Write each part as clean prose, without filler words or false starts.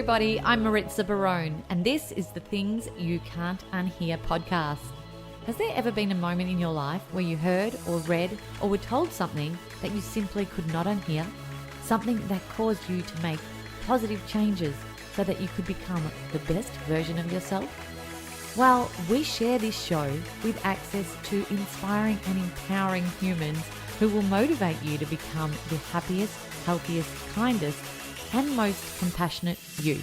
everybody, I'm Maritza Barone, and this is the Things You Can't Unhear podcast. Has there ever been a moment in your life where you heard or read or were told something that you simply could not unhear? Something that caused you to make positive changes so that you could become the best version of yourself? Well, we share this show with access to inspiring and empowering humans who will motivate you to become the happiest, healthiest, kindest, and most compassionate you.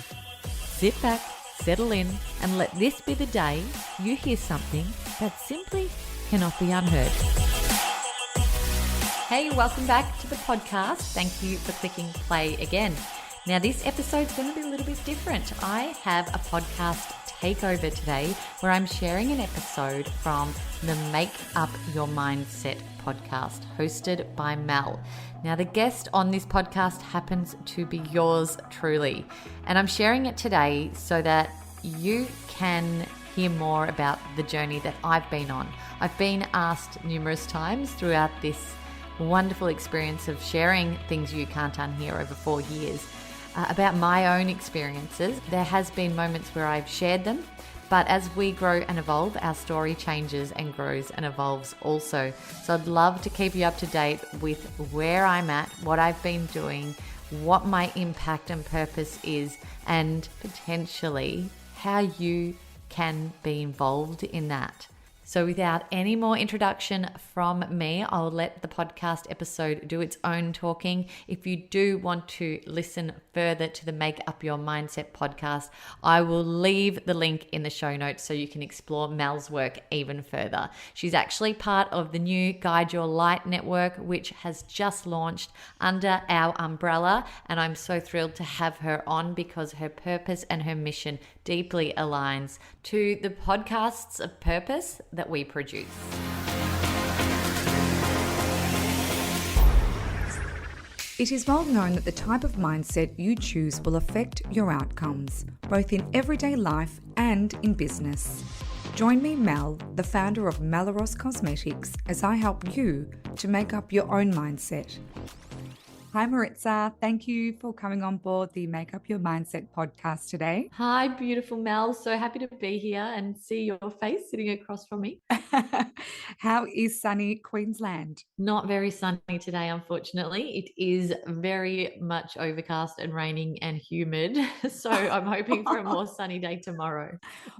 Sit back, settle in, and let this be the day you hear something that simply cannot be unheard. Hey, welcome back to the podcast. Thank you for clicking play again. Now, this episode's going to be a little bit different. I have a podcast takeover today where I'm sharing an episode from the Make Up Your Mindset podcast hosted by Mel. Now, the guest on this podcast happens to be yours truly, and I'm sharing it today so that you can hear more about the journey that I've been on. I've been asked numerous times throughout this wonderful experience of sharing Things You Can't Unhear over 4 years about my own experiences. There has been moments where I've shared them, but as we grow and evolve, our story changes and grows and evolves also. So I'd love to keep you up to date with where I'm at, what I've been doing, what my impact and purpose is, and potentially how you can be involved in that. So without any more introduction from me, I'll let the podcast episode do its own talking. If you do want to listen further to the Make Up Your Mindset podcast, I will leave the link in the show notes so you can explore Mel's work even further. She's actually part of the new Guide Your Light network, which has just launched under our umbrella. And I'm so thrilled to have her on because her purpose and her mission deeply aligns to the podcasts of purpose that we produce. It is well known that the type of mindset you choose will affect your outcomes, both in everyday life and in business. Join me, Mel, the founder of Melrose Cosmetics, as I help you to make up your own mindset. Hi, Maritza. Thank you for coming on board the Make Up Your Mindset podcast today. Hi, beautiful Mel. So happy to be here and see your face sitting across from me. How is sunny Queensland? Not very sunny today, unfortunately. It is very much overcast and raining and humid. So I'm hoping for a more sunny day tomorrow.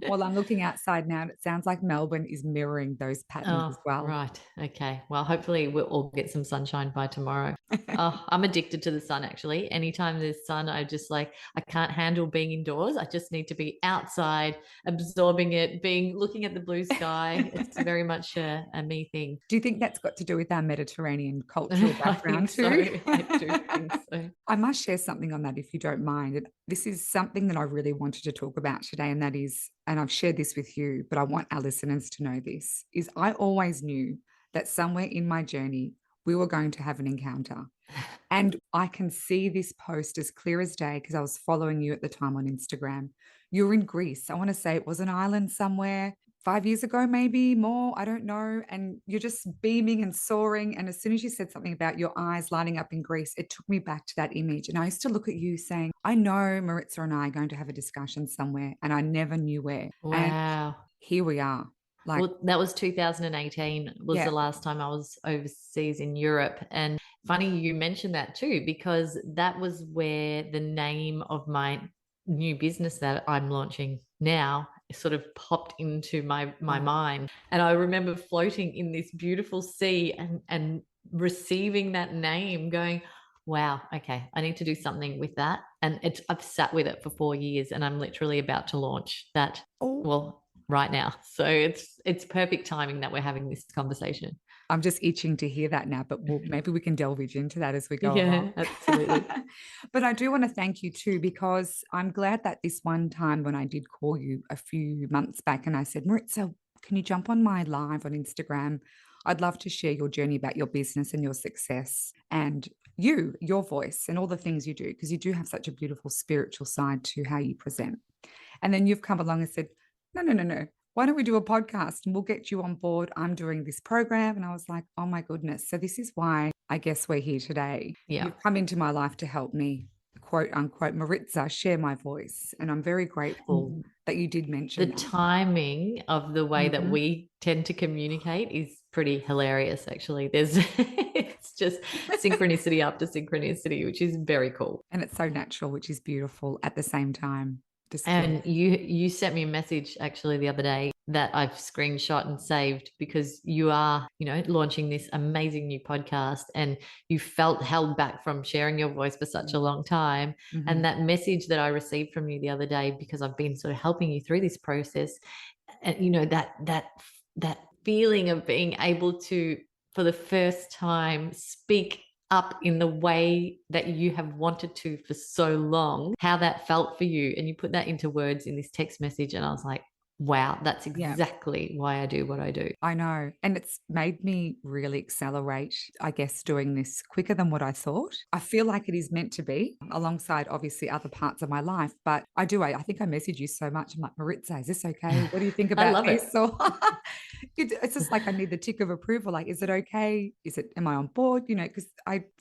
Well, I'm looking outside now and it sounds like Melbourne is mirroring those patterns as well. Right. Okay. Well, hopefully we'll all get some sunshine by tomorrow. I'm addicted to the sun, actually. Anytime there's sun, I can't handle being indoors. I just need to be outside, absorbing it, looking at the blue sky. It's very much a me thing. Do you think that's got to do with our Mediterranean cultural background too? I do think so. I must share something on that if you don't mind. And this is something that I really wanted to talk about today, and that is, and I've shared this with you, but I want our listeners to know this, is I always knew that somewhere in my journey, we were going to have an encounter. And I can see this post as clear as day because I was following you at the time on Instagram. You were in Greece. I want to say it was an island somewhere 5 years ago, maybe more. I don't know. And you're just beaming and soaring. And as soon as you said something about your eyes lighting up in Greece, it took me back to that image. And I used to look at you saying, I know Maritza and I are going to have a discussion somewhere. And I never knew where. Wow. And here we are. Well, that was 2018 was the last time I was overseas in Europe. And funny you mentioned that too, because that was where the name of my new business that I'm launching now sort of popped into my mind. And I remember floating in this beautiful sea and receiving that name going, wow, okay, I need to do something with that. And I've sat with it for 4 years and I'm literally about to launch that. Well, right now. So it's perfect timing that we're having this conversation. I'm just itching to hear that now, but maybe we can delve into that as we go along. Absolutely. But I do want to thank you too, because I'm glad that this one time when I did call you a few months back and I said, Maritza, can you jump on my live on Instagram? I'd love to share your journey about your business and your success and your voice and all the things you do, because you do have such a beautiful spiritual side to how you present. And then you've come along and said, no. Why don't we do a podcast and we'll get you on board? I'm doing this program. And I was like, oh my goodness. So this is why I guess we're here today. Yeah. You've come into my life to help me quote unquote Maritza share my voice. And I'm very grateful that you did mention The that. timing of the way that Mhm. we tend to communicate is pretty hilarious, actually. There's it's just synchronicity after synchronicity, which is very cool. And it's so natural, which is beautiful at the same time. Just feel. And you sent me a message actually the other day that I've screenshot and saved because you are, launching this amazing new podcast and you felt held back from sharing your voice for such a long time. And that message that I received from you the other day, because I've been sort of helping you through this process, and that feeling of being able to, for the first time, speak up in the way that you have wanted to for so long, how that felt for you. And you put that into words in this text message. And I was like, wow, that's exactly why I do what I do. I know. And it's made me really accelerate, I guess, doing this quicker than what I thought. I feel like it is meant to be alongside obviously other parts of my life. But I think I message you so much. I'm like, Maritza, is this okay? What do you think I about love it. this? Or it's just like I need the tick of approval. Like, is it okay? Am I on board? Because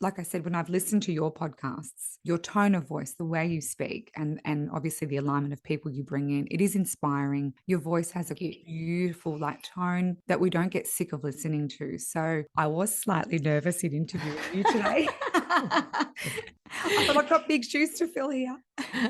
like I said, when I've listened to your podcasts, your tone of voice, the way you speak, and obviously the alignment of people you bring in, it is inspiring. Your voice has a beautiful like tone that we don't get sick of listening to. So I was slightly nervous in interviewing you today. I thought I've got big shoes to fill here.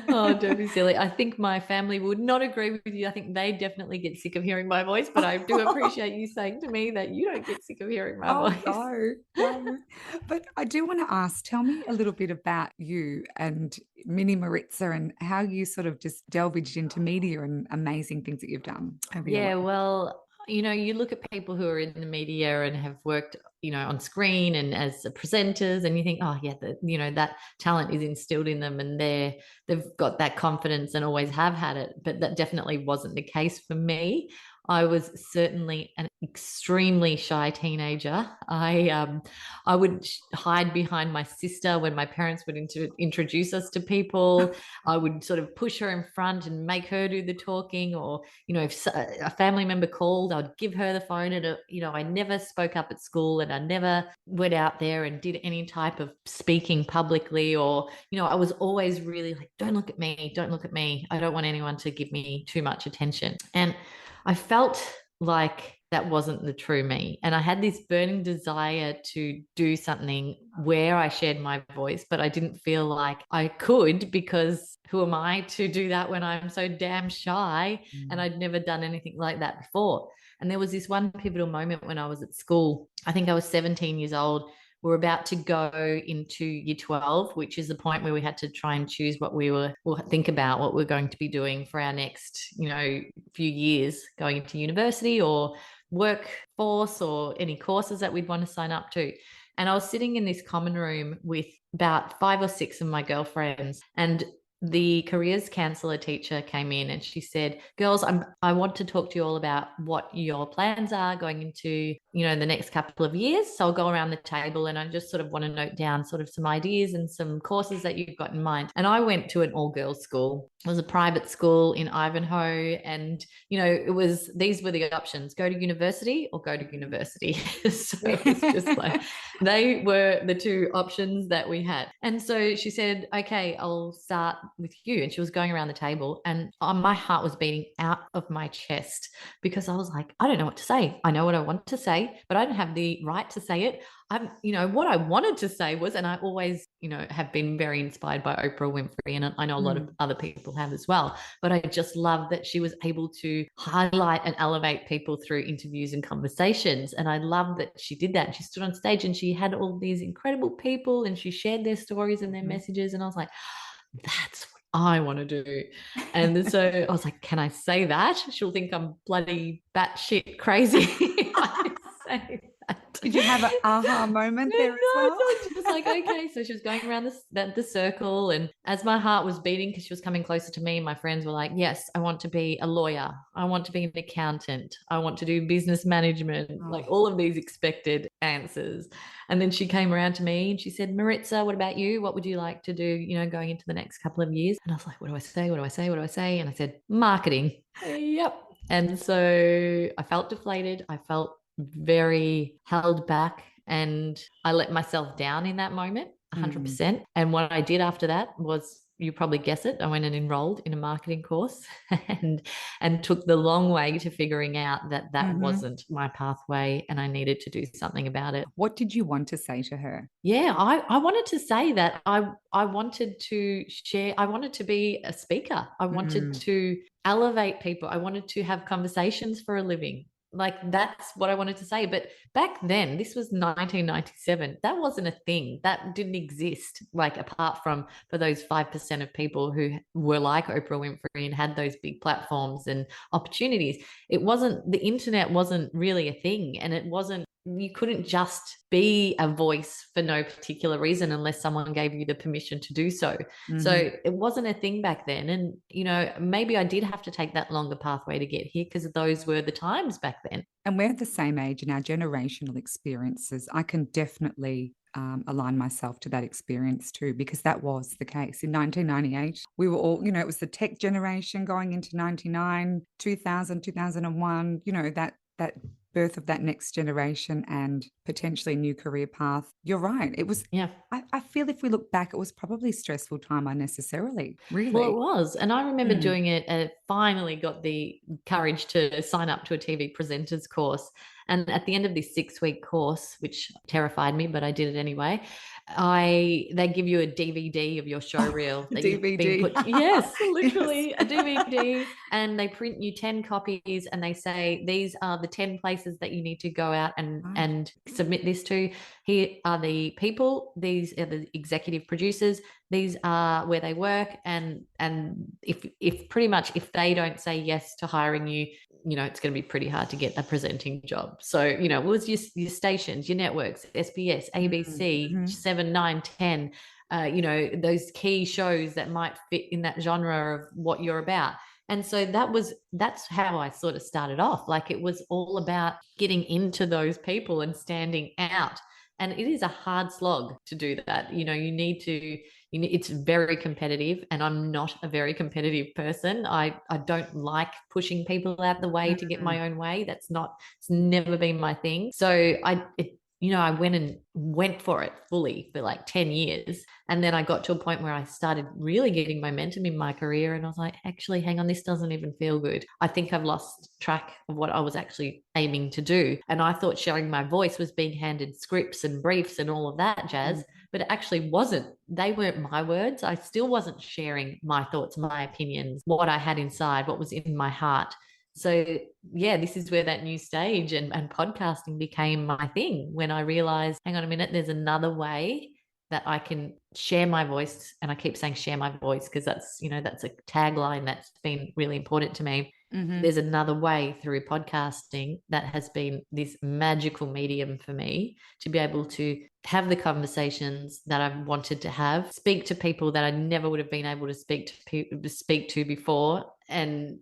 Oh, don't be silly. I think my family would not agree with you. I think they definitely get sick of hearing my voice, but I do appreciate you saying to me that you don't get sick of hearing my voice. No. But I do want to ask, tell me a little bit about you and Mini Maritza and how you sort of just delved into media and amazing things that you've done over your Yeah, life. well, you look at people who are in the media and have worked, on screen and as presenters, and you think, oh yeah, that talent is instilled in them, and they've got that confidence and always have had it. But that definitely wasn't the case for me. I was certainly an extremely shy teenager. I would hide behind my sister when my parents would introduce us to people. I would sort of push her in front and make her do the talking, or if a family member called, I'd give her the phone. And I never spoke up at school, and I never went out there and did any type of speaking publicly, or I was always really like, don't look at me, don't look at me. I don't want anyone to give me too much attention. And I felt like that wasn't the true me. And I had this burning desire to do something where I shared my voice, but I didn't feel like I could, because who am I to do that when I'm so damn shy? And I'd never done anything like that before. And there was this one pivotal moment when I was at school. I think I was 17 years old. We're about to go into year 12, which is the point where we had to try and choose what think about what we're going to be doing for our next, few years, going into university or workforce or any courses that we'd want to sign up to. And I was sitting in this common room with about 5 or 6 of my girlfriends, and the careers counselor teacher came in and she said, girls, I want to talk to you all about what your plans are going into, the next couple of years. So I'll go around the table and I just sort of want to note down sort of some ideas and some courses that you've got in mind. And I went to an all-girls school. It was a private school in Ivanhoe. And, these were the options: go to university or go to university. So it's just like, they were the two options that we had. And so she said, okay, I'll start with you. And she was going around the table, and my heart was beating out of my chest, because I was like, I don't know what to say. I know what I want to say, but I don't have the right to say it. What I wanted to say was, and I always, have been very inspired by Oprah Winfrey, and I know a lot of other people have as well, but I just love that she was able to highlight and elevate people through interviews and conversations. And I love that she did that. And she stood on stage and she had all these incredible people and she shared their stories and their messages. And I was like, that's what I want to do. And so I was like, can I say that? She'll think I'm bloody batshit crazy if I say that. Did you have an aha moment there as well? She was like, okay. So she was going around the circle, and as my heart was beating because she was coming closer to me, my friends were like, yes, I want to be a lawyer. I want to be an accountant. I want to do business management, like all of these expected answers. And then she came around to me and she said, Maritza, what about you? What would you like to do, going into the next couple of years? And I was like, what do I say? What do I say? What do I say? And I said, marketing. Yep. And so I felt deflated. I felt very held back, and I let myself down in that moment. Mm. 100%. And what I did after that was, you probably guess it, I went and enrolled in a marketing course and took the long way to figuring out that Mhm. wasn't my pathway and I needed to do something about it. What did you want to say to her? Yeah, I wanted to say that I wanted to share, I wanted to be a speaker. I wanted Mm. to elevate people. I wanted to have conversations for a living. Like that's what I wanted to say. But back then, this was 1997. That wasn't a thing. That didn't exist. Like apart from for those 5% of people who were like Oprah Winfrey and had those big platforms and opportunities. It wasn't, the internet wasn't really a thing, and it wasn't, you couldn't just be a voice for no particular reason unless someone gave you the permission to do so. So Mhm. it wasn't a thing back then. And, maybe I did have to take that longer pathway to get here because those were the times back then. And we're the same age in our generational experiences. I can definitely align myself to that experience too, because that was the case. In 1998, we were all, it was the tech generation going into 99, 2000, 2001, that birth of that next generation and potentially new career path. You're right. It was, Yeah. I feel if we look back, it was probably stressful time unnecessarily, Well, it really. was. And I remember Mm. doing it and finally got the courage to sign up to a TV presenter's course. And at the end of this 6-week course, which terrified me, but I did it anyway, they give you a DVD of your show reel that you've been DVD. put. Yes, Yes. literally a DVD. And they print you 10 copies and they say, these are the 10 places that you need to go out and, Right. and submit this to. Here are the people, these are the executive producers, these are where they work, and if pretty much if they don't say yes to hiring you, it's going to be pretty hard to get a presenting job. So it was your stations, your networks, SBS, ABC, Mhm. 7, 9, 10, those key shows that might fit in that genre of what you're about. And so that's how I sort of started off. Like it was all about getting into those people and standing out. And it is a hard slog to do that. It's very competitive, and I'm not a very competitive person. I don't like pushing people out the way to get Mhm. my own way. It's never been my thing. So I went for it fully for like 10 years. And then I got to a point where I started really getting momentum in my career. And I was like, actually, hang on, this doesn't even feel good. I think I've lost track of what I was actually aiming to do. And I thought sharing my voice was being handed scripts and briefs and all of that jazz, but it actually wasn't. They weren't my words. I still wasn't sharing my thoughts, my opinions, what I had inside, what was in my heart. So yeah, this is where that new stage and podcasting became my thing, when I realized, hang on a minute, there's another way that I can share my voice. And I keep saying share my voice because that's a tagline that's been really important to me. Mhm. There's another way through podcasting that has been this magical medium for me to be able to have the conversations that I've wanted to have, speak to people that I never would have been able to speak to before, and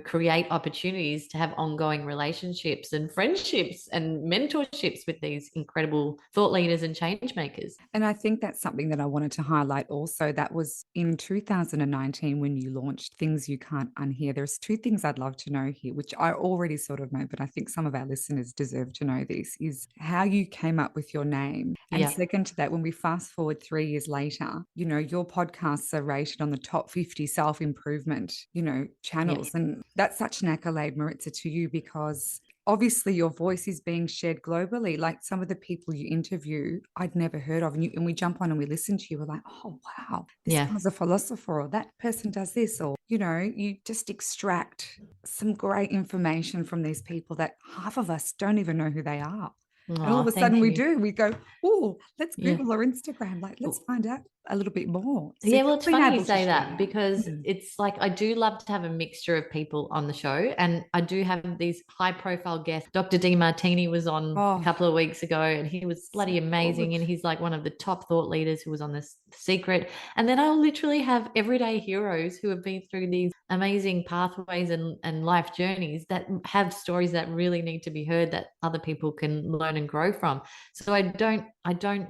create opportunities to have ongoing relationships and friendships and mentorships with these incredible thought leaders and change makers. And I think that's something that I wanted to highlight also. That was in 2019 when you launched Things You Can't Unhear. There's two things I'd love to know here, which I already sort of know, but I think some of our listeners deserve to know this, is how you came up with your name. And Yeah. second to that, when we fast forward 3 years later, your podcasts are rated on the top 50 self-improvement, Yeah. channels. And that's such an accolade, Maritza, to you, because obviously your voice is being shared globally. Like some of the people you interview, I'd never heard of. And we jump on and we listen to you. We're like, oh, wow, this Yeah. guy's a philosopher, or that person does this. Or, you just extract some great information from these people that half of us don't even know who they are. And all Oh, of a sudden thank we you. do. We go, oh, let's Yeah. Google or Instagram. Like, let's find out a little bit more. So Yeah, well, you've it's been funny you able to say share that that. because Mm. it's like I do love to have a mixture of people on the show. And I do have these high profile guests. Dr. Demartini was on a Oh, couple of weeks ago and he was bloody so amazing. good. And he's like one of the top thought leaders who was on this secret. And then I'll literally have everyday heroes who have been through these amazing pathways and life journeys that have stories that really need to be heard, that other people can learn and grow from. So I don't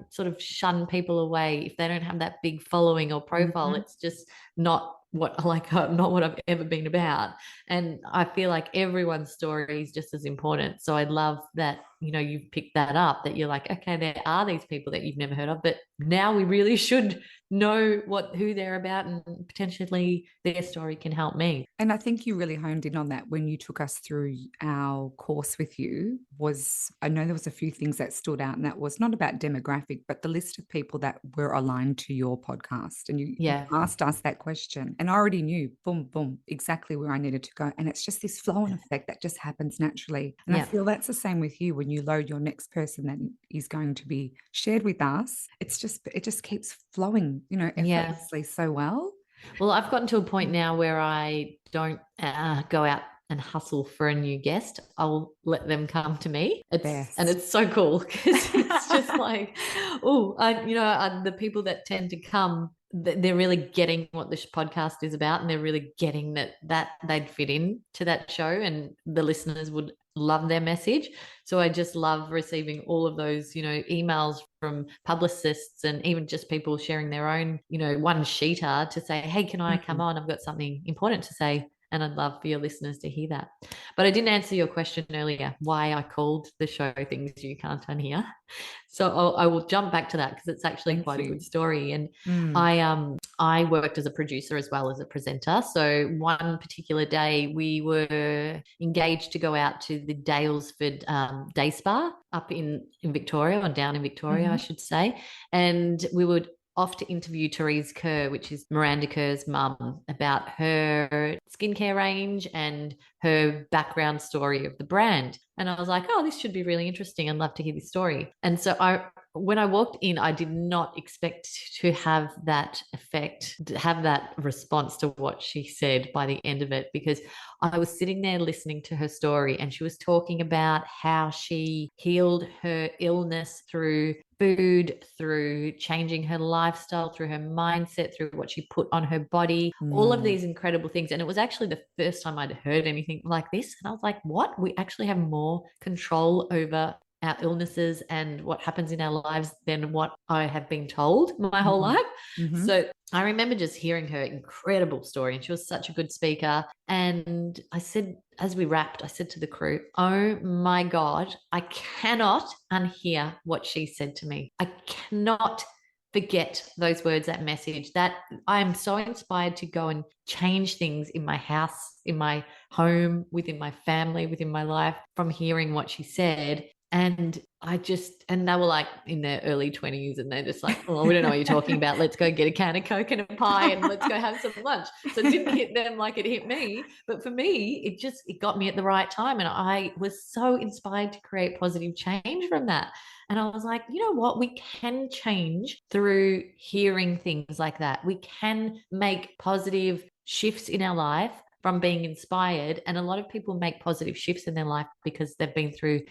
sort of shun people away if they don't have that big following or profile. Mhm. It's just not not what I've ever been about. And I feel like everyone's story is just as important. So I love that you've picked that up, that you're like, okay, there are these people that you've never heard of, but now we really should know who they're about, and potentially their story can help me. And I think you really honed in on that when you took us through our course with you. I know there was a few things that stood out, and that was not about demographic, but the list of people that were aligned to your podcast. And you Yeah. asked us that question, and I already knew, boom, boom, exactly where I needed to go. And it's just this flow and effect that just happens naturally. And I Yeah. feel that's the same with you when you load your next person that is going to be shared with us. It just keeps flowing, Yeah. effortlessly so well. Well, I've gotten to a point now where I don't go out and hustle for a new guest. I'll let them come to me. And Best. it's so cool because it's just like, the people that tend to come, they're really getting what this podcast is about, and they're really getting that they'd fit in to that show, and the listeners would love their message. So I just love receiving all of those, emails from publicists, and even just people sharing their own, one-sheeter to say, hey, can I come on? I've got something important to say. And I'd love for your listeners to hear that. But I didn't answer your question earlier, why I called the show Things You Can't Unhear. So I will jump back to that because it's actually Thank quite a you. good story. And Mm. I worked as a producer as well as a presenter. So one particular day we were engaged to go out to the Dalesford Day Spa up in Victoria, or down in Victoria, I should say. And we would off to interview Therese Kerr, which is Miranda Kerr's mum, about her skincare range and her background story of the brand. And I was like, oh, this should be really interesting. I'd love to hear this story. And so when I walked in, I did not expect to have that effect, to have that response to what she said by the end of it, because I was sitting there listening to her story, and she was talking about how she healed her illness through food, through changing her lifestyle, through her mindset, through what she put on her body, all of these incredible things. And it was actually the first time I'd heard anything like this. And I was like, what? We actually have more control over our illnesses and what happens in our lives than what I have been told my whole life. So I remember just hearing her incredible story, and she was such a good speaker. And I said, as we wrapped, I said to the crew, oh my God, I cannot unhear what she said to me. I cannot forget those words, that message, that I'm so inspired to go and change things in my house, in my home, within my family, within my life, from hearing what she said. And they were like in their early 20s, and they're just like, oh, we don't know what you're talking about. Let's go get a can of Coke and a pie and let's go have some lunch. So it didn't hit them like it hit me. But for me, it got me at the right time. And I was so inspired to create positive change from that. And I was like, you know what? We can change through hearing things like that. We can make positive shifts in our life from being inspired. And a lot of people make positive shifts in their life because they've been through,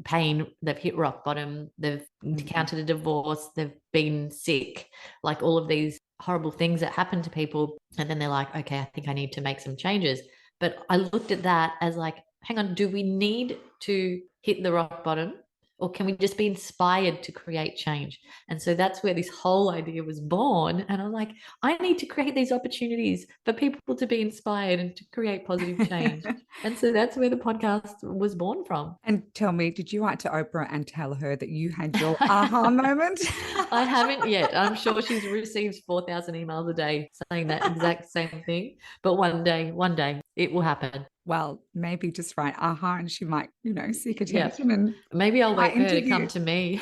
pain, they've hit rock bottom, they've encountered a divorce, they've been sick, like all of these horrible things that happen to people. And then they're like, okay, I think I need to make some changes. But I looked at that as like, hang on, do we need to hit the rock bottom? Or can we just be inspired to create change? And so that's where this whole idea was born. And I'm like, I need to create these opportunities for people to be inspired and to create positive change. And so that's where the podcast was born from. And tell me, did you write to Oprah and tell her that you had your aha moment? I haven't yet. I'm sure she's received 4,000 emails a day saying that exact same thing. But one day it will happen. Well, maybe just write aha, and she might, seek attention. And maybe I'll wait for her to interview. come to me.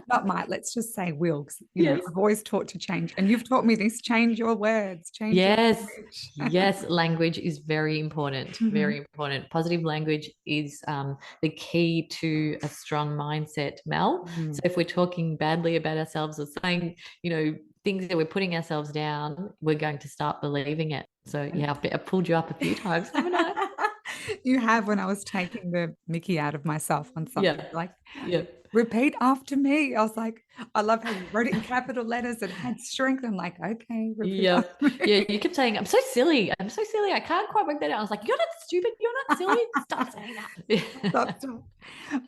Not might, let's just say will, because Yes. I've always taught to change. And you've taught me this: change your words, change your language. Yes, language is very important. Very important. Positive language is the key to a strong mindset, Mel. So if we're talking badly about ourselves or saying, things that we're putting ourselves down, we're going to start believing it. So yeah, I've pulled you up a few times, haven't I? You have, when I was taking the Mickey out of myself on something. Yeah. Like, Yeah. repeat after me. I was like, I love how you wrote it in capital letters and had strength. I'm like, okay, repeat Yep. after me. Yeah, you kept saying, I'm so silly. I'm so silly. I can't quite work that out. I was like, you're not stupid. You're not silly. Stop saying that. Stop, stop.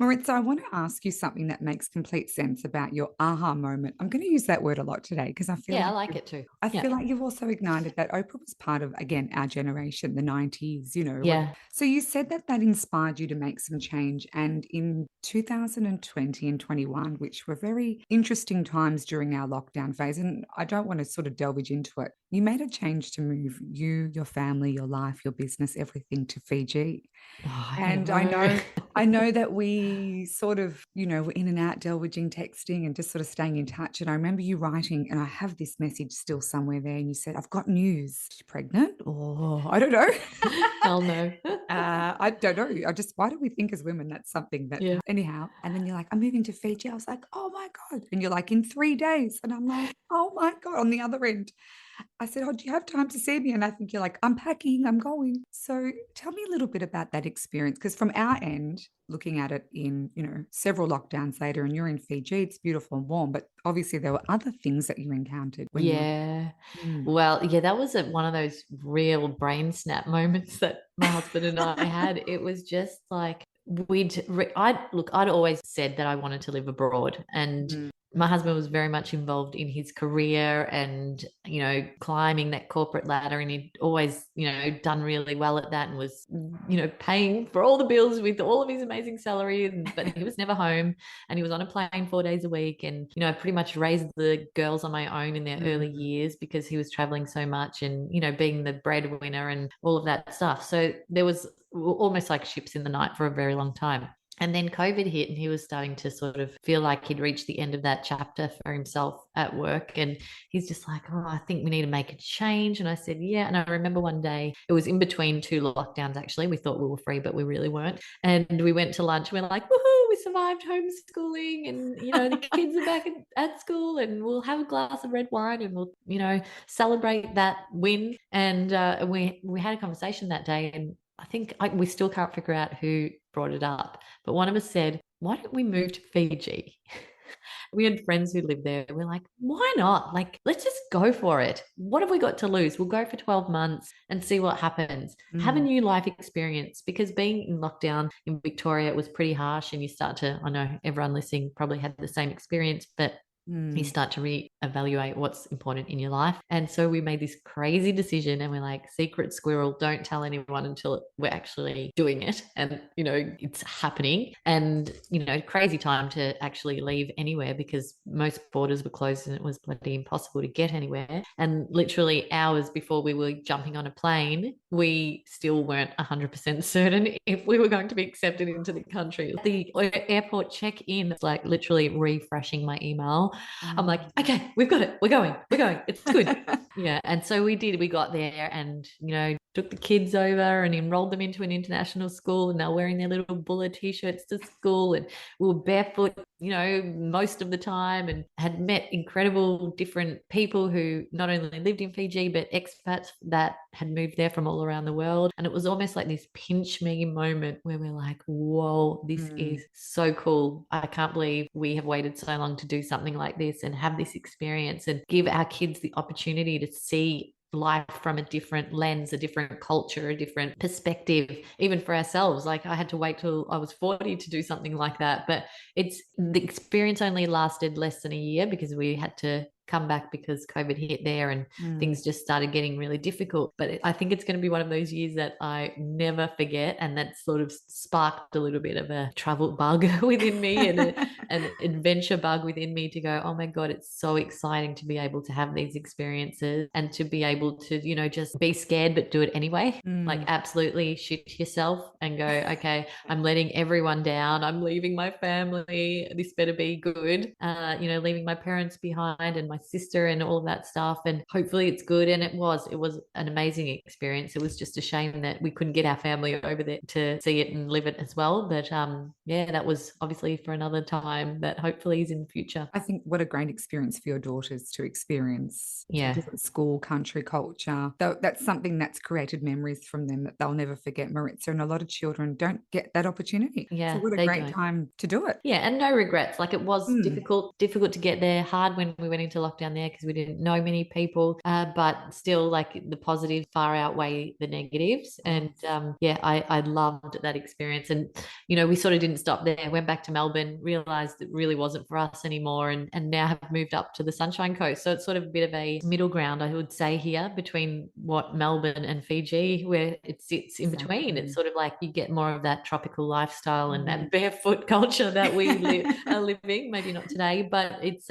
Maritza, I want to ask you something that makes complete sense about your aha moment. I'm going to use that word a lot today because Yeah, I like it too. I Yeah. feel like you've also ignited that Oprah was part of, again, our generation, the 90s, Yeah. So you said that that inspired you to make some change. And in 2020 and 21, which were very interesting times during our lockdown phase, and I don't want to sort of delve into it, you made a change to move you, your family, your life, your business, everything to Fiji. Oh, I And know. I know that we sort of, were in and out delvaging, texting and just sort of staying in touch. And I remember you writing, and I have this message still somewhere there. And you said, I've got news. She's pregnant? Or I don't know. Hell no. I don't know. Why do we think as women that's something that, Yeah. anyhow? And then you're like, I'm moving to Fiji. I was like, oh my God. And you're like, in 3 days. And I'm like, oh my God, on the other end. I said, oh, do you have time to see me? And I think you're like, I'm packing, I'm going. So tell me a little bit about that experience. Because from our end, looking at it in, several lockdowns later, and you're in Fiji, it's beautiful and warm. But obviously there were other things that you encountered when you Yeah. were. Mm, Well, yeah, that was one of those real brain snap moments that my husband and I had. It was just like I'd always said that I wanted to live abroad, and mm, my husband was very much involved in his career and, climbing that corporate ladder, and he'd always, done really well at that and was, paying for all the bills with all of his amazing salary. But he was never home, and he was on a plane 4 days a week, and, pretty much raised the girls on my own in their early mm, years because he was traveling so much and, being the breadwinner and all of that stuff. So there was almost like ships in the night for a very long time. And then COVID hit, and he was starting to sort of feel like he'd reached the end of that chapter for himself at work. And he's just like, oh, I think we need to make a change. And I said, yeah. And I remember one day, it was in between two lockdowns, actually. We thought we were free, but we really weren't. And we went to lunch. And we're like, woohoo, we survived homeschooling. And, the kids are back at school, and we'll have a glass of red wine, and we'll, celebrate that win. And we had a conversation that day. And I think we still can't figure out who brought it up, but one of us said, why don't we move to Fiji? We had friends who lived there. We're like, why not? Like, let's just go for it. What have we got to lose? We'll go for 12 months and see what happens. Have a mm, new life experience, because being in lockdown in Victoria, it was pretty harsh. And you start to, I know everyone listening probably had the same experience, but you mm, start to reevaluate what's important in your life. And so we made this crazy decision, and we're like, secret squirrel, don't tell anyone until we're actually doing it and, it's happening. And, crazy time to actually leave anywhere because most borders were closed and it was bloody impossible to get anywhere. And literally hours before we were jumping on a plane, we still weren't 100% certain if we were going to be accepted into the country. The airport check-in, it's like literally refreshing my email. I'm like, mm. okay, we've got it. We're going. It's good. Yeah. And so we did. We got there and, took the kids over and enrolled them into an international school, and they're wearing their little Bulla t-shirts to school, and we were barefoot, most of the time, and had met incredible different people who not only lived in Fiji, but expats that had moved there from all around the world. And it was almost like this pinch me moment where we're like, whoa, this Mm, is so cool. I can't believe we have waited so long to do something like this and have this experience and give our kids the opportunity to see life from a different lens, a different culture, a different perspective, even for ourselves. Like, I had to wait till I was 40 to do something like that. But the experience only lasted less than a year because we had to come back because COVID hit there and mm, things just started getting really difficult. But I think it's going to be one of those years that I never forget. And that sort of sparked a little bit of a travel bug within me and an adventure bug within me to go, oh my God, it's so exciting to be able to have these experiences and to be able to, just be scared, but do it anyway. Like, mm. absolutely shoot yourself and go, okay, I'm letting everyone down. I'm leaving my family. This better be good. Leaving my parents behind and my sister and all of that stuff. And hopefully it's good. And it was an amazing experience. It was just a shame that we couldn't get our family over there to see it and live it as well. But yeah, that was obviously for another time that hopefully is in the future. I think what a great experience for your daughters to experience a different school, country, culture. That's something that's created memories from them that they'll never forget, Maritza. And a lot of children don't get that opportunity. Yeah, so what a they great don't. time to do it. Yeah, and no regrets. Like it was Mm. difficult to get there, hard when we went into lockdown there because we didn't know many people. But still, like the positives far outweigh the negatives. And yeah, I loved that experience. And we sort of didn't stop there. Went back to Melbourne, realized it really wasn't for us anymore, and now have moved up to the Sunshine Coast. So it's sort of a bit of a middle ground, I would say, here between what Melbourne and Fiji, where it sits in between. It's sort of like you get more of that tropical lifestyle and that barefoot culture that we are living. Maybe not today, but it's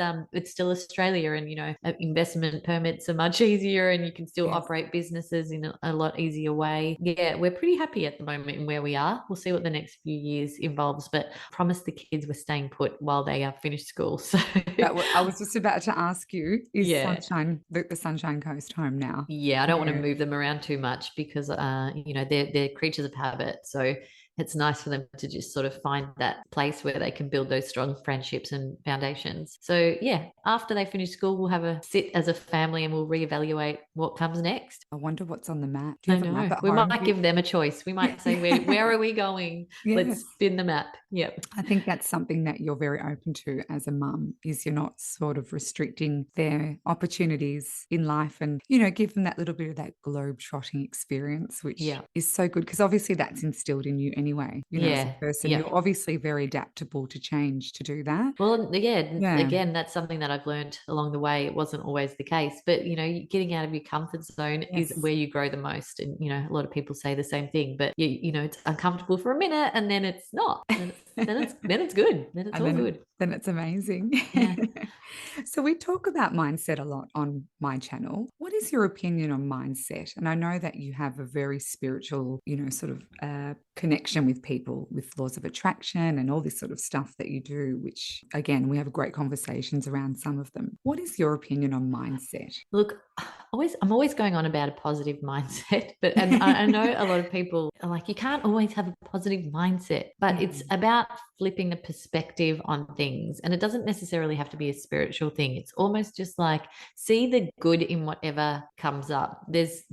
still Australia, and investment permits are much easier, and you can still operate businesses in a lot easier way. Yeah, we're pretty happy at the moment in where we are. We'll see what the next few years involves, but I promise the kids we're staying put while they finish school. So I was just about to ask you, is yeah. Sunshine the Sunshine Coast home now? Yeah, I don't want to move them around too much because they're creatures of habit. So it's nice for them to just sort of find that place where they can build those strong friendships and foundations. So yeah, after they finish school, we'll have a sit as a family and we'll reevaluate what comes next. I wonder what's on the map. Do you I have a map know. at We home? might give them a choice. We might say, where are we going? Let's Yes. spin the map. Yep. I think that's something that you're very open to as a mum, is you're not sort of restricting their opportunities in life, and, give them that little bit of that globe-trotting experience, which is so good because obviously that's instilled in you anyway. As a person, you're obviously very adaptable to change to do that. Well, yeah, again, that's something that I've learned along the way. It wasn't always the case, but getting out of your comfort zone is where you grow the most. And a lot of people say the same thing, but it's uncomfortable for a minute, and then it's not. Then it's good. Then it's all good. Then it's amazing. Yeah. So we talk about mindset a lot on my channel. What is your opinion on mindset? And I know that you have a very spiritual, sort of connection with people, with laws of attraction and all this sort of stuff that you do, which again, we have great conversations around some of them. What is your opinion on mindset? Look, I'm always going on about a positive mindset, but I know a lot of people are like, you can't always have a positive mindset, but it's about flipping the perspective on things. And it doesn't necessarily have to be a spiritual thing. It's almost just like see the good in whatever comes up. There's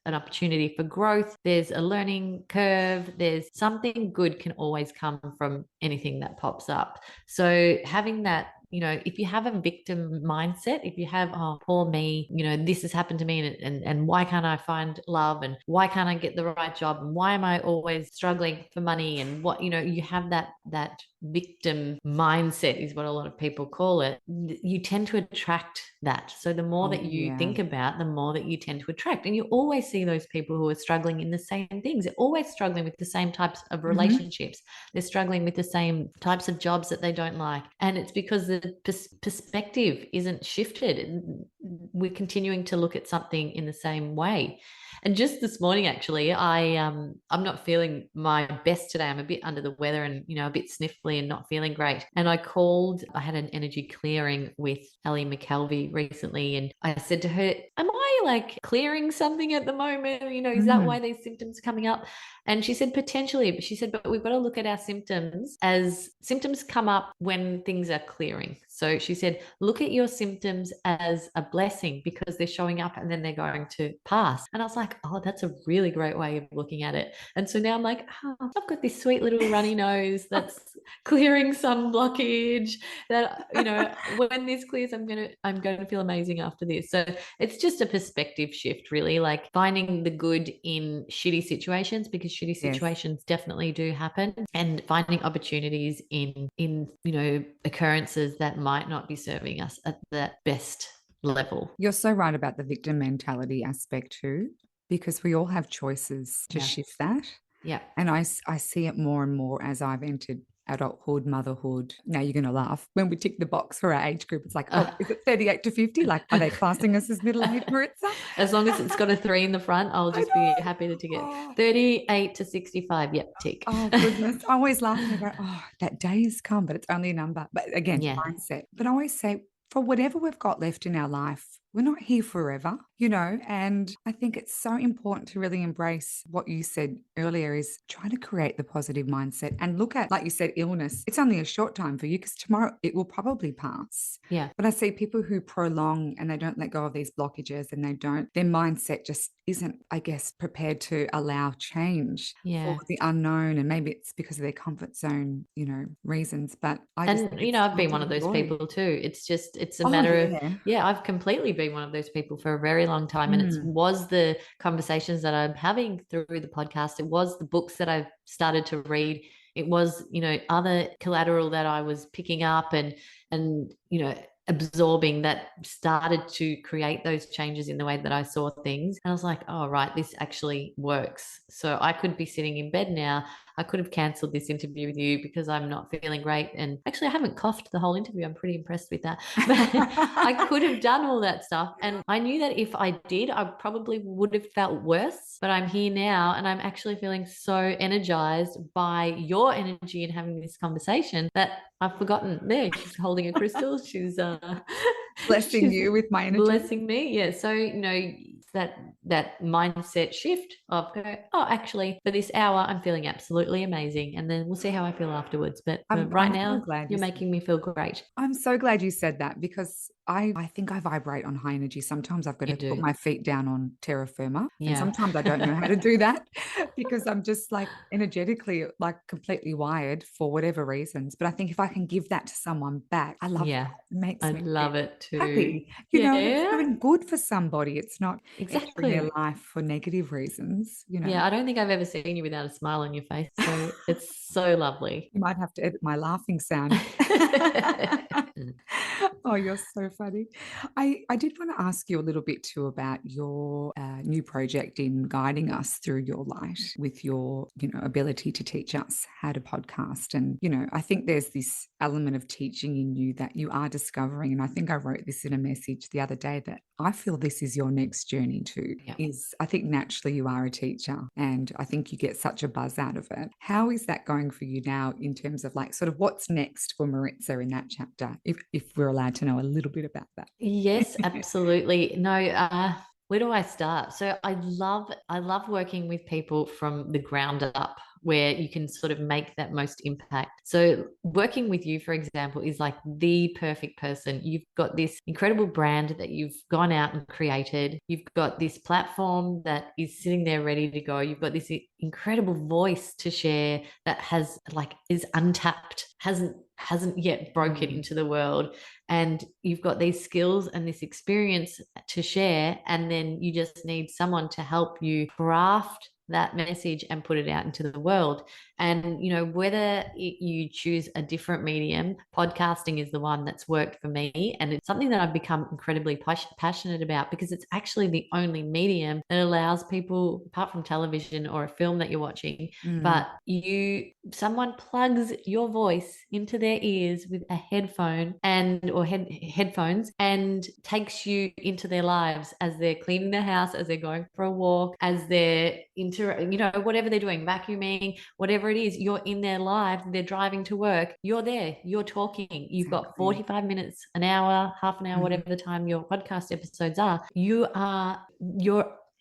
an opportunity for growth. There's a learning curve. There's something good can always come from anything that pops up. So having that, if you have a victim mindset, if you have, oh, poor me, this has happened to me, and why can't I find love, and why can't I get the right job, and why am I always struggling for money, and what, you have that victim mindset is what a lot of people call it, you tend to attract that. So the more that you think about, the more that you tend to attract. And you always see those people who are struggling in the same things. They're always struggling with the same types of relationships. They're struggling with the same types of jobs that they don't like. And it's because the perspective isn't shifted. We're continuing to look at something in the same way. And just this morning, actually, I'm not feeling my best today. I'm a bit under the weather and, a bit sniffly and not feeling great. And I had an energy clearing with Ellie McKelvey recently. And I said to her, am I like clearing something at the moment? Is that why these symptoms are coming up? And she said, potentially, but she said, but we've got to look at our symptoms as symptoms come up when things are clearing. So she said, look at your symptoms as a blessing because they're showing up and then they're going to pass. And I was like, oh, that's a really great way of looking at it. And so now I'm like, I've got this sweet little runny nose that's clearing some blockage that, when this clears, I'm going to feel amazing after this. So it's just a perspective shift, really, like finding the good in shitty situations, because shitty situations definitely do happen, and finding opportunities in occurrences that might not be serving us at that best level. You're so right about the victim mentality aspect too, because we all have choices to shift that. Yeah. And I see it more and more as I've entered adulthood, motherhood. Now you're going to laugh. When we tick the box for our age group, it's like, is it 38 to 50? Like, are they classing us as middle-aged, Maritza? As long as it's got a 3 in the front, I'll just be happy to tick it. 38 to 65, yep, tick. Oh, goodness. I always laugh and I go, that day has come, but it's only a number. But again, mindset. But I always say, for whatever we've got left in our life, we're not here forever, and I think it's so important to really embrace what you said earlier is try to create the positive mindset and look at, like you said, illness. It's only a short time for you because tomorrow it will probably pass. Yeah. But I see people who prolong and they don't let go of these blockages and their mindset just isn't, I guess, prepared to allow change for the unknown. And maybe it's because of their comfort zone, reasons. But I just think it's I've time been to one of those enjoy. people too. It's a Oh, matter of, yeah. I've completely been one of those people for a very long time. And it was the conversations that I'm having through the podcast. It was the books that I've started to read. It was, other collateral that I was picking up and, absorbing that started to create those changes in the way that I saw things. And I was like, oh, right, this actually works. So I could be sitting in bed now. I could have cancelled this interview with you because I'm not feeling great. And actually, I haven't coughed the whole interview. I'm pretty impressed with that. But I could have done all that stuff. And I knew that if I did, I probably would have felt worse. But I'm here now and I'm actually feeling so energized by your energy and having this conversation that I've forgotten. There, she's holding a crystal. She's Blessing she's you with my energy. blessing me. Yeah. So, that mindset shift of go, oh, actually, for this hour, I'm feeling absolutely amazing. And then we'll see how I feel afterwards. But right I'm so now, glad you're making me feel great. I'm so glad you said that because I think I vibrate on high energy. Sometimes I've got You to put do. my feet down on terra firma. And Yeah. sometimes I don't know how to do that because I'm just like energetically like completely wired for whatever reasons. But I think if I can give that to someone back, I love Yeah. that. It makes I me feel love it too. happy. It's Yeah. doing good for somebody. It's not entering their Exactly. life for negative reasons. Yeah, I don't think I've ever seen you without a smile on your face. So it's so lovely. You might have to edit my laughing sound. Oh, you're so funny. I did want to ask you a little bit too about your new project in guiding us through your light with your, ability to teach us how to podcast. And, I think there's this element of teaching in you that you are discovering. And I think I wrote this in a message the other day that I feel this is your next journey too, Yeah. is I think naturally you are a teacher and I think you get such a buzz out of it. How is that going for you now in terms of like sort of what's next for Maritza in that chapter, if we're allowed to know a little bit about that? Yes, absolutely. No, where do I start? So I love working with people from the ground up where you can sort of make that most impact. So working with you, for example, is like the perfect person. You've got this incredible brand that you've gone out and created. You've got this platform that is sitting there ready to go. You've got this incredible voice to share that is untapped, hasn't yet broken into the world, and you've got these skills and this experience to share, and then you just need someone to help you craft that message and put it out into the world. And whether you choose a different medium, podcasting is the one that's worked for me, and it's something that I've become incredibly passionate about because it's actually the only medium that allows people, apart from television or a film that you're watching, but someone plugs your voice into their ears with a headphone headphones and takes you into their lives as they're cleaning their house, as they're going for a walk, as they're whatever they're doing, vacuuming, whatever it is, you're in their life, they're driving to work, you're there, you're talking, you've got 45 minutes, an hour, half an hour, whatever the time your podcast episodes are, you're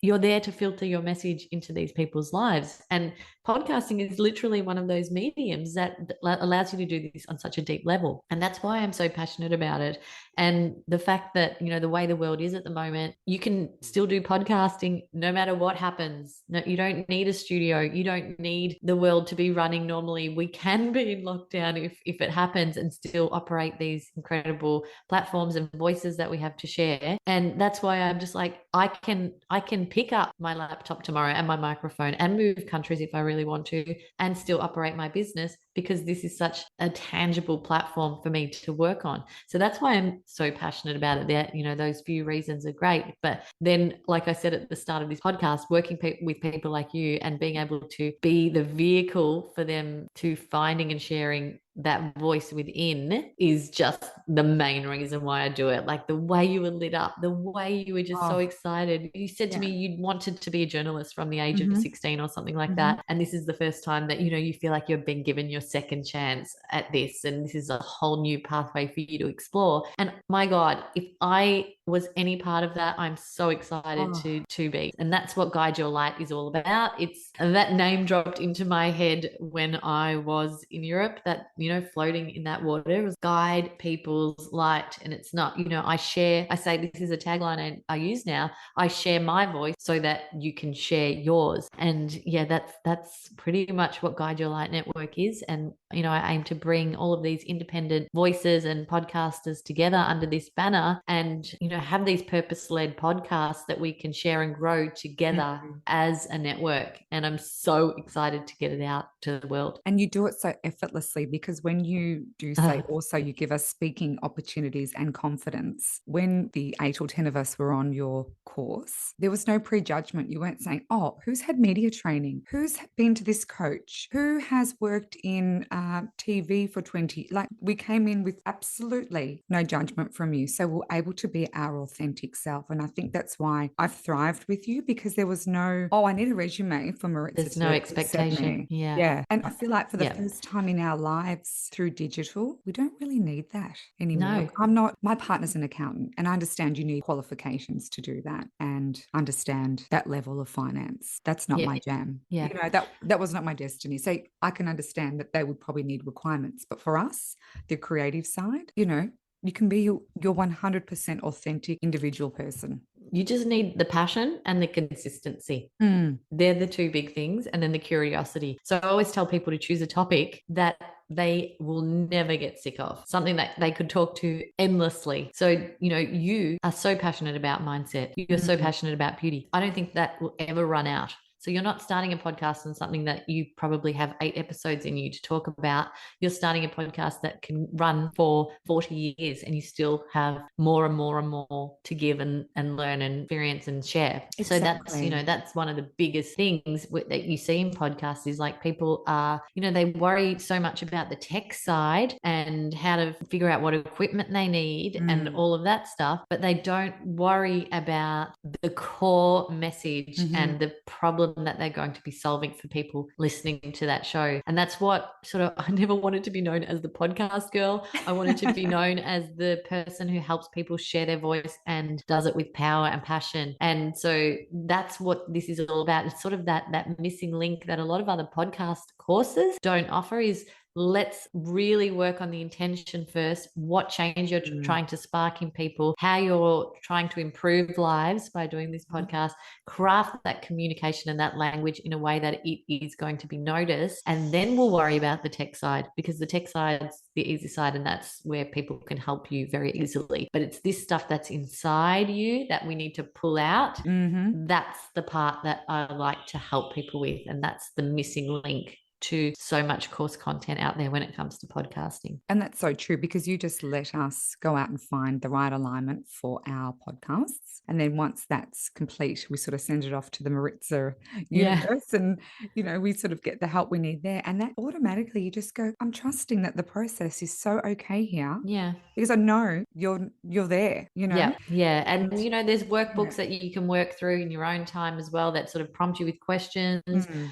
there to filter your message into these people's lives. And podcasting is literally one of those mediums that allows you to do this on such a deep level. And that's why I'm so passionate about it. And the fact that, the way the world is at the moment, you can still do podcasting no matter what happens. No, you don't need a studio. You don't need the world to be running normally. We can be in lockdown if it happens and still operate these incredible platforms and voices that we have to share. And that's why I'm just like, I can pick up my laptop tomorrow and my microphone and move countries if I really want to and still operate my business because this is such a tangible platform for me to work on. So that's why I'm so passionate about it. That, those few reasons are great. But then, like I said at the start of this podcast, working with people like you and being able to be the vehicle for them to finding and sharing that voice within is just the main reason why I do it. Like the way you were lit up, the way you were just so excited. You said to me you'd wanted to be a journalist from the age of 16 or something like that. And this is the first time that, you feel like you've been given your second chance at this, and this is a whole new pathway for you to explore. And my God, if I was any part of that, I'm so excited to be. And that's what Guide Your Light is all about. It's that name dropped into my head when I was in Europe, that, floating in that water was guide people's light. And it's not, I say this is a tagline I use now. I share my voice so that you can share yours. And yeah, that's pretty much what Guide Your Light Network is. And, I aim to bring all of these independent voices and podcasters together under this banner and, have these purpose-led podcasts that we can share and grow together as a network. And I'm so excited to get it out to the world. And you do it so effortlessly, because when you do say also you give us speaking opportunities and confidence. When the 8 or 10 of us were on your course, there was no prejudgment. You weren't saying, oh, who's had media training? Who's been to this coach? Who has worked in TV for 20? Like, we came in with absolutely no judgment from you. So we're able to be our authentic self. And I think that's why I've thrived with you, because there was no, I need a resume for Maritza. There's no expectation. Yeah. And I feel like for the first time in our lives through digital, we don't really need that anymore. No. My partner's an accountant, and I understand you need qualifications to do that and understand that level of finance. That's not my jam. Yeah. That was not my destiny. So I can understand that they would probably need requirements. But for us, the creative side, you can be your 100% authentic individual person. You just need the passion and the consistency. They're the two big things. And then the curiosity. So I always tell people to choose a topic that they will never get sick of, something that they could talk to endlessly. So, you are so passionate about mindset. You're so passionate about beauty. I don't think that will ever run out. So you're not starting a podcast on something that you probably have 8 episodes in you to talk about. You're starting a podcast that can run for 40 years and you still have more and more and more to give and learn and experience and share. Exactly. So that's one of the biggest things that you see in podcasts is like people are, they worry so much about the tech side and how to figure out what equipment they need and all of that stuff, but they don't worry about the core message and the problem that they're going to be solving for people listening to that show. And that's what I never wanted to be known as the podcast girl. I wanted to be known as the person who helps people share their voice and does it with power and passion. And so that's what this is all about. It's sort of that missing link that a lot of other podcast courses don't offer is let's really work on the intention first, what change you're trying to spark in people, how you're trying to improve lives by doing this podcast, craft that communication and that language in a way that it is going to be noticed. And then we'll worry about the tech side, because the tech side's the easy side and that's where people can help you very easily. But it's this stuff that's inside you that we need to pull out. That's the part that I like to help people with. And that's the missing link to so much course content out there when it comes to podcasting. And that's so true, because you just let us go out and find the right alignment for our podcasts. And then once that's complete, we sort of send it off to the Maritza universe and, we sort of get the help we need there. And that automatically you just go, I'm trusting that the process is so okay here. Yeah. Because I know you're there, Yeah. And, there's workbooks that you can work through in your own time as well that sort of prompt you with questions.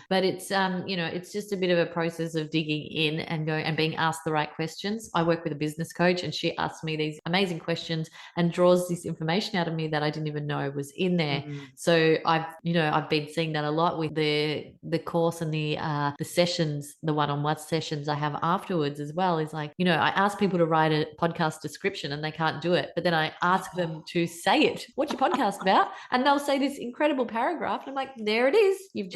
But it's, it's just a bit of a process of digging in and going and being asked the right questions. I work with a business coach and she asks me these amazing questions and draws this information out of me that I didn't even know was in there. So I've been seeing that a lot with the course and the sessions, the one-on-one sessions I have afterwards as well, is like, I ask people to write a podcast description and they can't do it. But then I ask them to say it. What's your podcast about? And they'll say this incredible paragraph. And I'm like, there it is. You've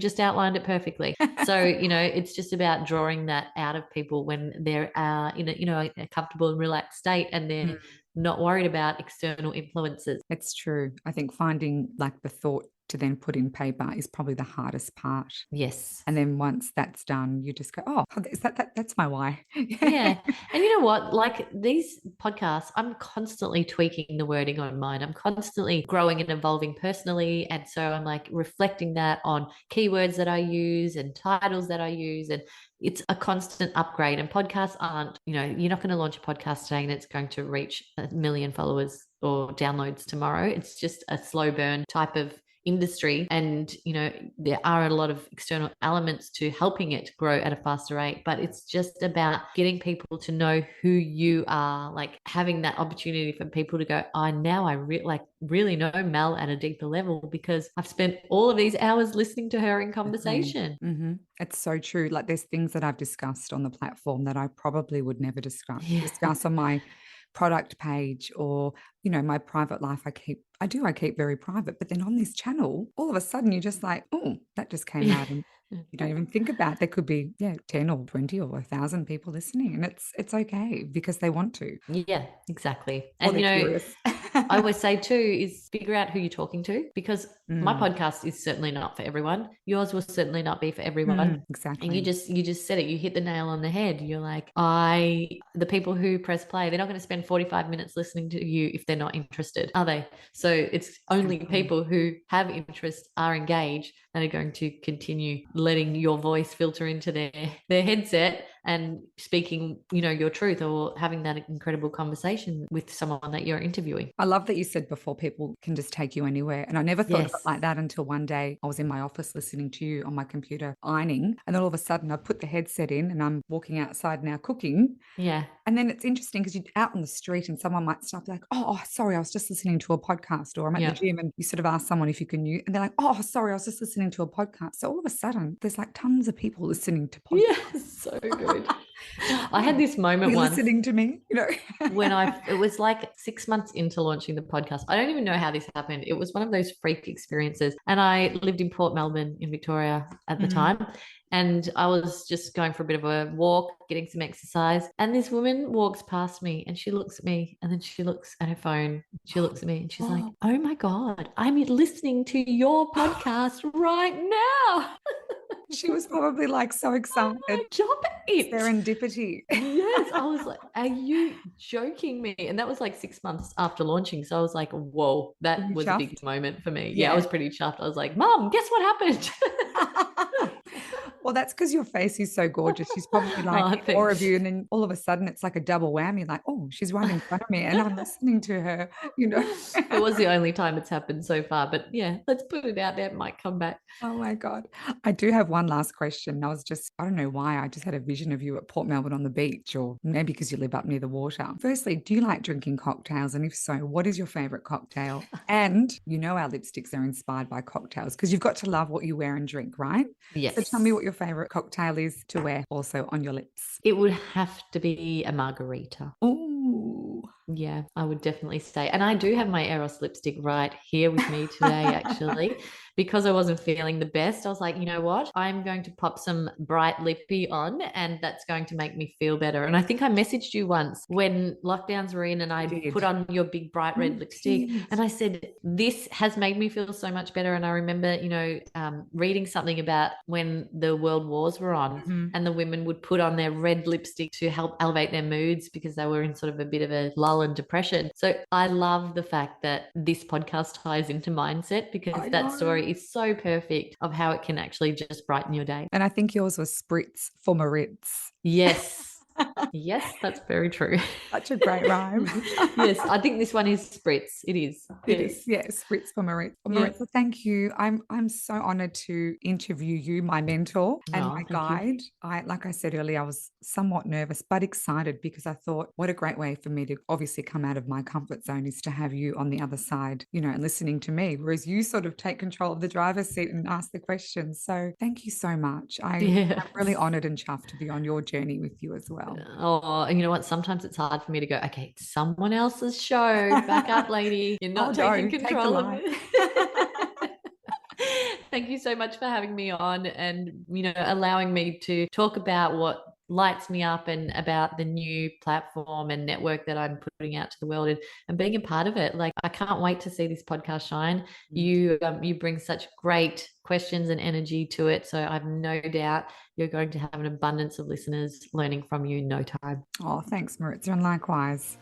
just outlined it perfectly. So, it's just about drawing that out of people when they're in a comfortable and relaxed state and they're not worried about external influences. It's true. I think finding like the thought to then put in paper is probably the hardest part. Yes. And then once that's done, you just go, oh, that's my why. Yeah. And you know what? Like these podcasts, I'm constantly tweaking the wording on mine. I'm constantly growing and evolving personally. And so I'm like reflecting that on keywords that I use and titles that I use. And it's a constant upgrade. And podcasts aren't, you're not going to launch a podcast today and it's going to reach 1 million followers or downloads tomorrow. It's just a slow burn type of industry, and there are a lot of external elements to helping it grow at a faster rate, but it's just about getting people to know who you are, like having that opportunity for people to go, really know Mel at a deeper level because I've spent all of these hours listening to her in conversation. Mm-hmm. It's so true. Like there's things that I've discussed on the platform that I probably would never discuss on my product page or, my private life. I keep very private, but then on this channel, all of a sudden you're just like, oh, that just came out. And you don't even think about there could be 10 or 20 or 1,000 people listening, and it's okay because they want to. Yeah, exactly. Or And they're curious. I always say too is figure out who you're talking to, because my podcast is certainly not for everyone. Yours will certainly not be for everyone. Exactly. And you just said it. You hit the nail on the head. You're like, the people who press play, they're not going to spend 45 minutes listening to you if they're not interested, are they? So it's only people who have interest, are engaged, that are going to continue letting your voice filter into their headset and speaking, your truth, or having that incredible conversation with someone that you're interviewing. I love that you said before people can just take you anywhere. And I never thought of it like that until one day I was in my office listening to you on my computer ironing. And then all of a sudden I put the headset in and I'm walking outside now cooking. Yeah. And then it's interesting because you're out on the street and someone might stop like, oh, sorry, I was just listening to a podcast, or I'm at the gym and you sort of ask someone if you can mute and they're like, oh, sorry, I was just listening to a podcast. So all of a sudden there's like tons of people listening to podcasts. Yeah, so good. I had this moment once listening to me, when it was like 6 months into launching the podcast. I don't even know how this happened. It was one of those freak experiences. And I lived in Port Melbourne in Victoria at the time. And I was just going for a bit of a walk, getting some exercise. And this woman walks past me and she looks at me, and then she looks at her phone. She looks at me and she's like, oh my God, I'm listening to your podcast right now. She was probably like so excited. Stop it. Serendipity. Yes. I was like, are you joking me? And that was like 6 months after launching. So I was like, whoa, that was a big moment for me. Yeah, I was pretty chuffed. I was like, Mom, guess what happened? Well, that's because your face is so gorgeous. She's probably like more of you. And then all of a sudden it's like a double whammy. Like, oh, she's right in front of me and I'm listening to her, It was the only time it's happened so far. But yeah, let's put it out there. It might come back. Oh my God. I do have one last question. I don't know why. I just had a vision of you at Port Melbourne on the beach, or maybe because you live up near the water. Firstly, do you like drinking cocktails? And if so, what is your favorite cocktail? And our lipsticks are inspired by cocktails because you've got to love what you wear and drink, right? Yes. So tell me what your favorite cocktail is to wear also on your lips. It would have to be a margarita. Ooh. Yeah, I would definitely say. And I do have my Eros lipstick right here with me today, actually, because I wasn't feeling the best. I was like, you know what? I'm going to pop some bright lippy on, and that's going to make me feel better. And I think I messaged you once when lockdowns were in and I put on your big bright red lipstick. And I said, this has made me feel so much better. And I remember, reading something about when the world wars were on and the women would put on their red lipstick to help elevate their moods because they were in sort of a bit of a lull and depression. So I love the fact that this podcast ties into mindset, because that story is so perfect of how it can actually just brighten your day. And I think yours was Spritz for Maritz. Yes. Yes, that's very true. Such a great rhyme. Yes, I think this one is Spritz. It is. It is. Yes, Spritz for Maritz. Maritza, thank you. I'm so honored to interview you, my mentor and my guide. Like I said earlier, I was somewhat nervous but excited because I thought, what a great way for me to obviously come out of my comfort zone is to have you on the other side, and listening to me, whereas you sort of take control of the driver's seat and ask the questions. So thank you so much. I'm really honored and chuffed to be on your journey with you as well. Oh, and you know what? Sometimes it's hard for me to go, okay, it's someone else's show. Back up, lady. You're not taking control of it. Thank you so much for having me on and, allowing me to talk about what lights me up and about the new platform and network that I'm putting out to the world and being a part of it. Like, I can't wait to see this podcast shine. You bring such great questions and energy to it. So I've no doubt you're going to have an abundance of listeners learning from you in no time. Oh, thanks, Maritza, and likewise.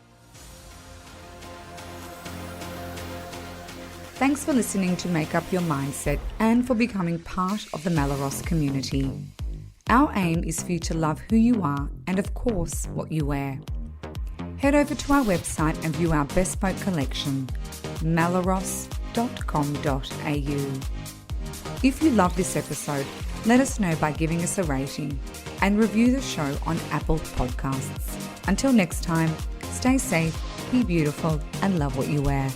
Thanks for listening to Make Up Your Mindset and for becoming part of the Melaros community. Our aim is for you to love who you are and, of course, what you wear. Head over to our website and view our bespoke collection, melaros.com. If you love this episode, let us know by giving us a rating and review the show on Apple Podcasts. Until next time, stay safe, be beautiful, and love what you wear.